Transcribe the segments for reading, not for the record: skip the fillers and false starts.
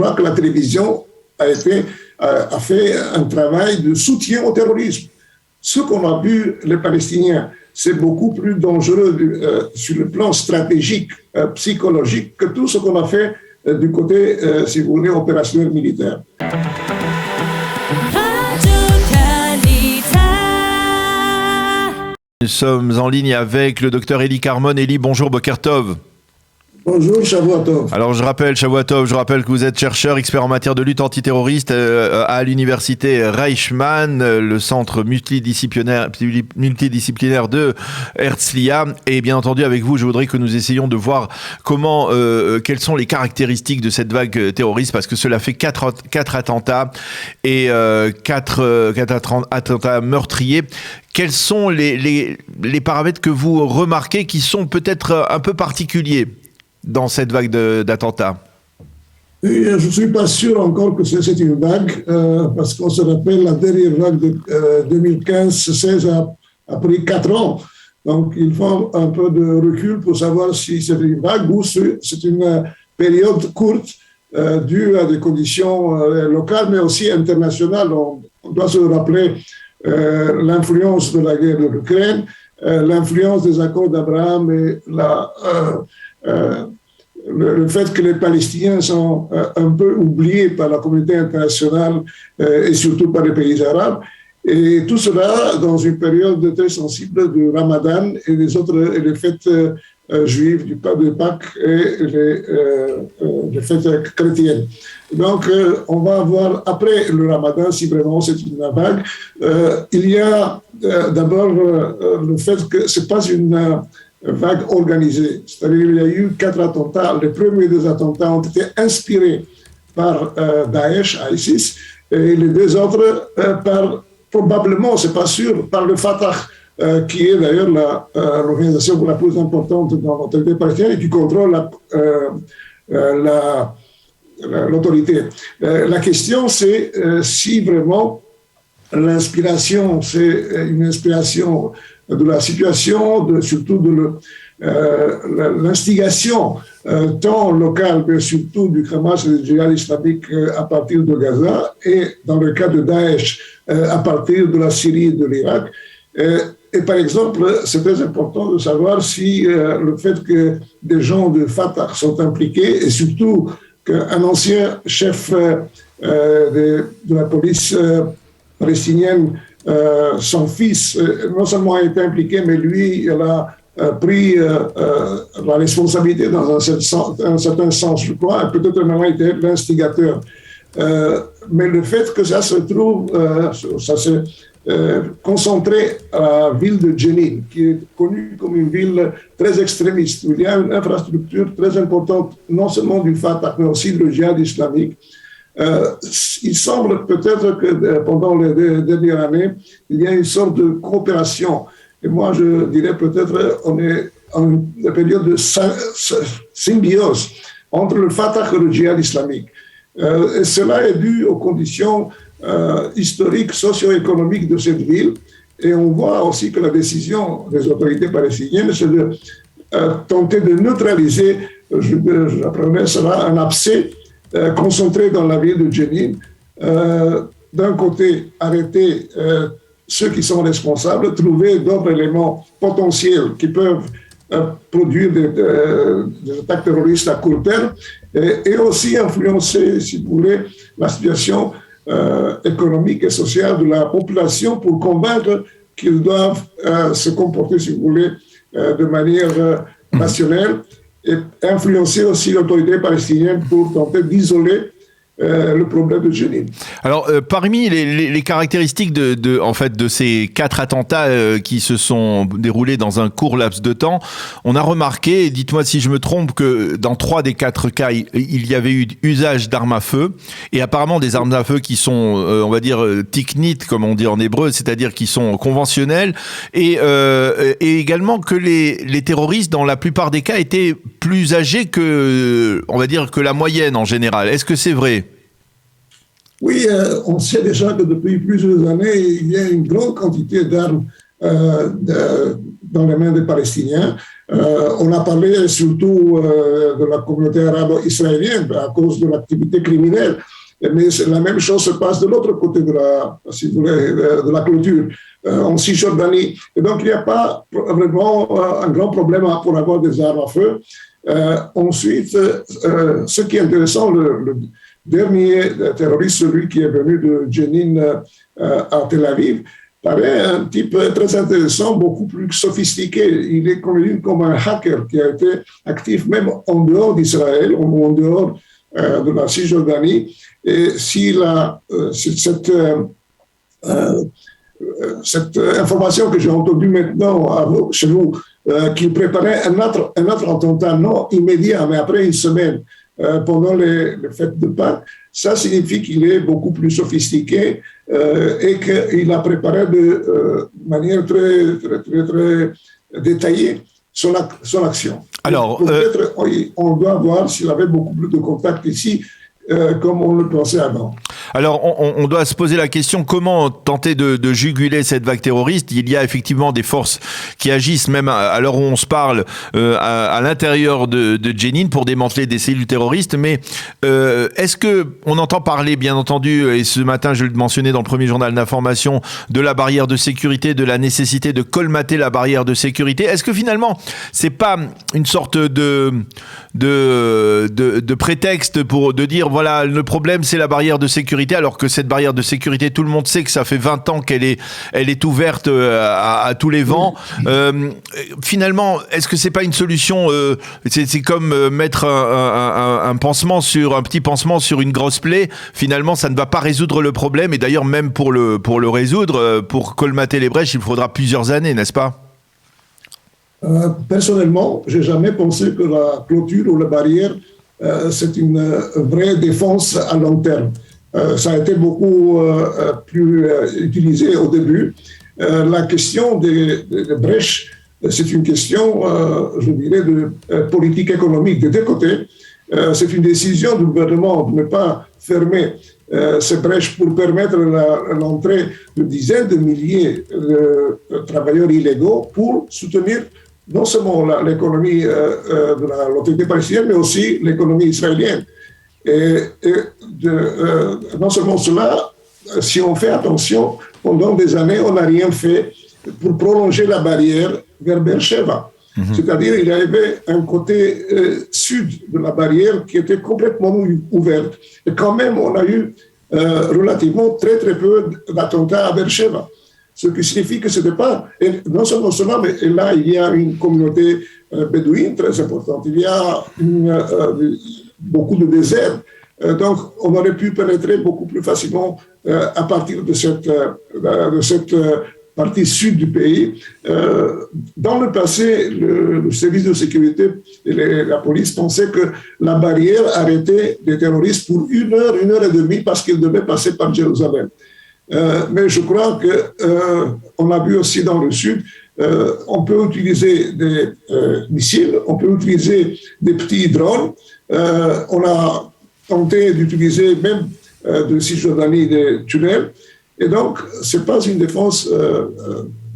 crois que la télévision a fait un travail de soutien au terrorisme. Ce qu'on a vu, les Palestiniens, c'est beaucoup plus dangereux sur le plan stratégique, psychologique, que tout ce qu'on a fait du côté, si vous voulez, opérationnel militaire. Nous sommes en ligne avec le docteur Eli Carmon. Eli, bonjour, Boker Tov. Bonjour, Shavua Tov. Alors je rappelle que vous êtes chercheur, expert en matière de lutte antiterroriste à l'université Reichmann, le centre multidisciplinaire de Herzliya. Et bien entendu, avec vous, je voudrais que nous essayions de voir quelles sont les caractéristiques de cette vague terroriste, parce que cela fait quatre attentats et quatre attentats meurtriers. Quels sont les paramètres que vous remarquez qui sont peut-être un peu particuliers dans cette vague d'attentats? Oui, je ne suis pas sûr encore que c'est une vague, parce qu'on se rappelle la dernière vague de 2015-16 a pris 4 ans. Donc, il faut un peu de recul pour savoir si c'est une vague ou c'est une période courte due à des conditions locales, mais aussi internationales. On doit se rappeler l'influence de la guerre de l'Ukraine, l'influence des accords d'Abraham et le fait que les Palestiniens sont un peu oubliés par la communauté internationale et surtout par les pays arabes. Et tout cela dans une période très sensible du Ramadan et les fêtes juives du de Pâques et les fêtes chrétiennes. Donc, on va voir après le Ramadan si vraiment c'est une vague. Il y a d'abord le fait que ce n'est pas une vague organisée. C'est-à-dire qu'il y a eu 4 attentats. Les premiers 2 attentats ont été inspirés par Daesh, ISIS, et les 2 autres probablement, c'est pas sûr, par le Fatah, qui est d'ailleurs l'organisation la plus importante dans l'autorité palestinienne et qui contrôle l'autorité. La question, c'est si vraiment l'inspiration, c'est une inspiration de la situation, surtout de l'instigation tant locale, mais surtout du Hamas et du djihad islamique à partir de Gaza, et dans le cas de Daesh, à partir de la Syrie et de l'Irak. Et par exemple, c'est très important de savoir si le fait que des gens de Fatah sont impliqués, et surtout qu'un ancien chef de la police palestinienne, son fils, non seulement a été impliqué, mais lui, il a pris la responsabilité dans un certain sens, je crois, et peut-être même été l'instigateur. Mais le fait que ça se trouve, ça s'est concentré à la ville de Jenin, qui est connue comme une ville très extrémiste, où il y a une infrastructure très importante, non seulement du Fatah, mais aussi du djihad islamique. Il semble peut-être que pendant les dernières années, il y a une sorte de coopération. Et moi, je dirais peut-être on est en une période de symbiose entre le Fatah et le djihad islamique. Et cela est dû aux conditions historiques, socio-économiques de cette ville. Et on voit aussi que la décision des autorités palestiniennes, c'est de tenter de neutraliser, j'appellerais cela un abcès concentré dans la ville de Jenin. D'un côté, arrêter ceux qui sont responsables, trouver d'autres éléments potentiels qui peuvent produire des attaques terroristes à court terme et aussi influencer, si vous voulez, la situation économique et sociale de la population pour convaincre qu'ils doivent se comporter, si vous voulez, de manière rationnelle et influencer aussi l'autorité palestinienne pour tenter d'isoler le problème de Jenin. Alors, parmi les caractéristiques en fait, de ces 4 attentats qui se sont déroulés dans un court laps de temps, on a remarqué, dites-moi si je me trompe, que dans 3 des 4 cas, il y avait eu usage d'armes à feu, et apparemment des armes à feu qui sont, on va dire, tiknit, comme on dit en hébreu, c'est-à-dire qui sont conventionnelles, et également que les terroristes, dans la plupart des cas, étaient plus âgés que, on va dire, que la moyenne en général. Est-ce que c'est vrai ? Oui, on sait déjà que depuis plusieurs années, il y a une grande quantité d'armes dans les mains des Palestiniens. On a parlé surtout de la communauté arabo-israélienne à cause de l'activité criminelle. Mais la même chose se passe de l'autre côté de la clôture, en Cisjordanie. Et donc, il n'y a pas vraiment un grand problème pour avoir des armes à feu. Ensuite, ce qui est intéressant, le dernier terroriste, celui qui est venu de Jenin à Tel Aviv, paraît un type très intéressant, beaucoup plus sophistiqué. Il est connu comme un hacker qui a été actif même en dehors d'Israël, en dehors de la Cisjordanie. Et si cette information que j'ai entendue maintenant chez vous, qu'il préparait un autre attentat, non immédiat, mais après une semaine, pendant les fêtes de Pâques, ça signifie qu'il est beaucoup plus sophistiqué et qu'il a préparé de manière très détaillée son action. Alors, peut-être on doit voir s'il avait beaucoup plus de contacts ici, comme on le pensait avant. Alors, on doit se poser la question, comment tenter de juguler cette vague terroriste? Il y a effectivement des forces qui agissent, même à l'heure où on se parle, à l'intérieur de Jenin pour démanteler des cellules terroristes. Mais est-ce que on entend parler, bien entendu, et ce matin je le mentionnais dans le premier journal d'information, de la barrière de sécurité, de la nécessité de colmater la barrière de sécurité? Est-ce que finalement, c'est pas une sorte de prétexte de dire, voilà, le problème c'est la barrière de sécurité, alors que cette barrière de sécurité, tout le monde sait que ça fait 20 ans qu'elle est ouverte à tous les vents. Finalement, est-ce que c'est pas une solution, c'est comme mettre un petit pansement sur une grosse plaie? Finalement, ça ne va pas résoudre le problème, et d'ailleurs, même pour le résoudre, pour colmater les brèches, il faudra plusieurs années, n'est-ce pas? Personnellement, j'ai jamais pensé que la clôture ou la barrière c'est une vraie défense à long terme. Ça a été beaucoup plus utilisé au début. La question des brèches, c'est une question, je dirais, de politique économique des deux côtés. C'est une décision du gouvernement de ne pas fermer ces brèches pour permettre l'entrée de dizaines de milliers de travailleurs illégaux pour soutenir non seulement l'économie de l'autorité palestinienne, mais aussi l'économie israélienne. Et non seulement cela, si on fait attention, pendant des années, on n'a rien fait pour prolonger la barrière vers Beersheba. C'est-à-dire qu'il y avait un côté sud de la barrière qui était complètement ouverte. Et quand même, on a eu relativement très peu d'attentats à Beersheba. Ce qui signifie que ce n'était pas, et non seulement cela, mais là, il y a une communauté bédouine très importante. Il y a beaucoup de déserts. Donc, on aurait pu pénétrer beaucoup plus facilement à partir de cette partie sud du pays. Dans le passé, le service de sécurité et la police pensaient que la barrière arrêtait les terroristes pour une heure et demie parce qu'ils devaient passer par Jérusalem. Mais je crois qu'on a vu aussi dans le sud, on peut utiliser des missiles, on peut utiliser des petits drones. On a tenté d'utiliser même de Cisjordanie des tunnels. Et donc, ce n'est pas une défense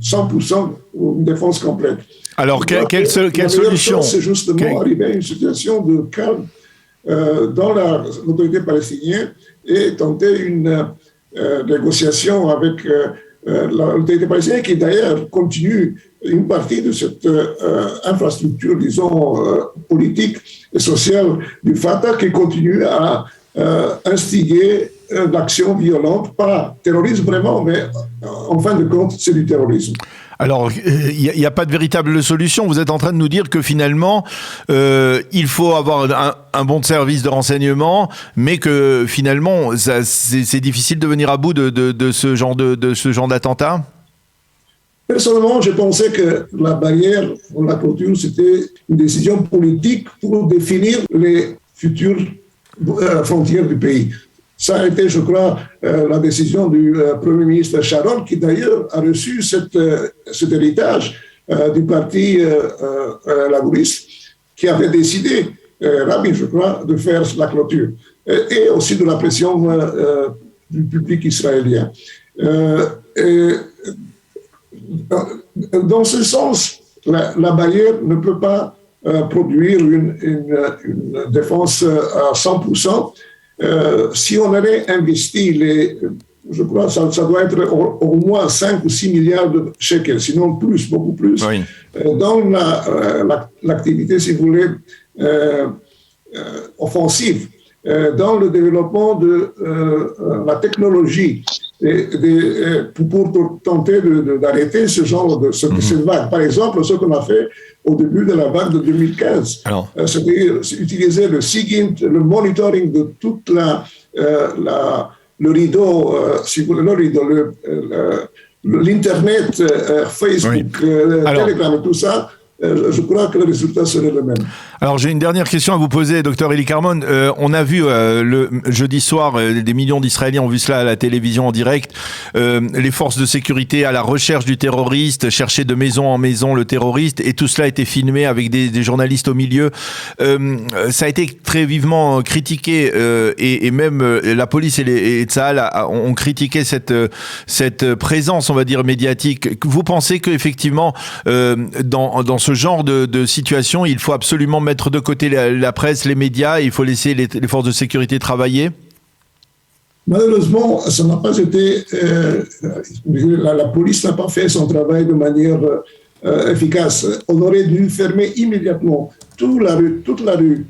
100% ou une défense complète. Alors, quelle solution? C'est justement arriver à une situation de calme dans l'autorité palestinienne et tenter une négociation avec l'autorité palestinienne qui d'ailleurs continue une partie de cette infrastructure, disons, politique et sociale du Fatah qui continue à instiguer l'action violente, pas terrorisme vraiment, mais en fin de compte, c'est du terrorisme. Alors, il n'y a pas de véritable solution. Vous êtes en train de nous dire que finalement, il faut avoir un bon service de renseignement, mais que finalement, c'est difficile de venir à bout de ce genre d'attentat? Personnellement, je pensais que la barrière ou la clôture, c'était une décision politique pour définir les futures frontières du pays. Ça a été, je crois, la décision du Premier ministre Sharon, qui d'ailleurs a reçu cet héritage du parti labouriste, qui avait décidé, Rabin, je crois, de faire la clôture, et aussi de la pression du public israélien. Dans ce sens, la barrière ne peut pas produire une défense à 100%. Si on avait investi je crois que ça doit être au moins 5 ou 6 milliards de shekels, sinon plus, beaucoup plus, oui, dans l'activité, si vous voulez, offensive, dans le développement de la technologie pour tenter d'arrêter ce genre de cette vague. Par exemple, ce qu'on a fait au début de la vague de 2015, c'est-à-dire utiliser le SIGINT, le monitoring de toute le rideau, si vous voulez, l'Internet, Facebook, Telegram et tout ça. Je crois que le résultat serait le même. Alors j'ai une dernière question à vous poser, docteur Eli Carmon. On a vu le jeudi soir, des millions d'Israéliens ont vu cela à la télévision en direct, les forces de sécurité à la recherche du terroriste, chercher de maison en maison le terroriste, et tout cela a été filmé avec des journalistes au milieu. Ça a été très vivement critiqué, et même la police et Tsahal ont critiqué cette présence, on va dire, médiatique. Vous pensez qu'effectivement, dans ce genre de situation, il faut absolument mettre de côté la presse, les médias, il faut laisser les forces de sécurité travailler? Malheureusement, ça n'a pas été... la police n'a pas fait son travail de manière efficace. On aurait dû fermer immédiatement toute la rue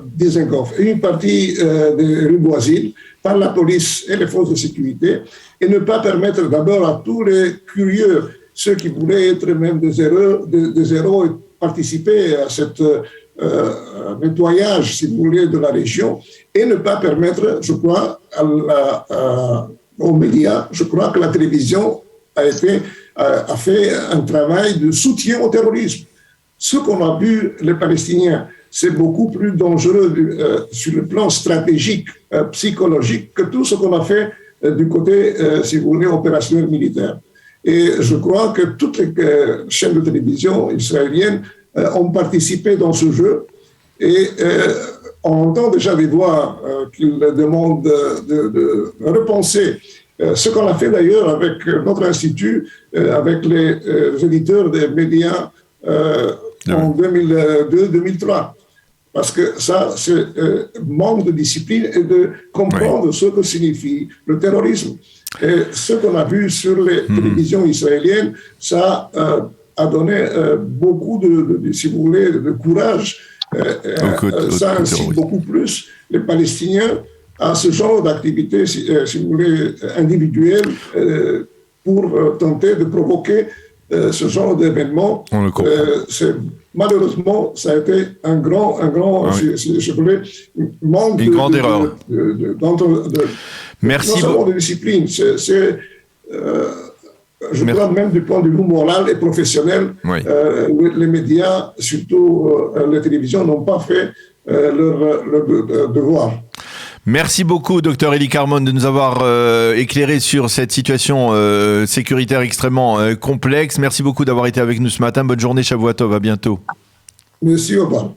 Dizengoff et une partie des rues voisines par la police et les forces de sécurité, et ne pas permettre d'abord à tous les curieux, ceux qui voulaient être même des héros et participer à cet nettoyage, si vous voulez, de la région, et ne pas permettre, je crois, aux médias. Je crois que la télévision a fait un travail de soutien au terrorisme. Ce qu'on a vu, les Palestiniens, c'est beaucoup plus dangereux sur le plan stratégique, psychologique, que tout ce qu'on a fait du côté, si vous voulez, opérationnel militaire. Et je crois que toutes les chaînes de télévision israéliennes ont participé dans ce jeu. Et on entend déjà des voix qui demandent de repenser ce qu'on a fait d'ailleurs avec notre institut, avec les éditeurs des médias en 2002-2003. Parce que ça, c'est manque de discipline et de comprendre ce que signifie le terrorisme. Et ce qu'on a vu sur les télévisions israéliennes, ça a donné beaucoup si vous voulez, de courage. Ça incite beaucoup plus les Palestiniens à ce genre d'activité, si vous voulez, individuelle, pour tenter de provoquer ce genre d'événement. Malheureusement, ça a été un grand si je voulais, manque une grande erreur. Merci beaucoup. De discipline. Je crois même du point de vue moral et professionnel, les médias, surtout les télévisions, n'ont pas fait leur devoir. Merci beaucoup, docteur Eli Carmon, de nous avoir éclairé sur cette situation sécuritaire extrêmement complexe. Merci beaucoup d'avoir été avec nous ce matin. Bonne journée, Shavuot Tov. À bientôt. Merci, au revoir.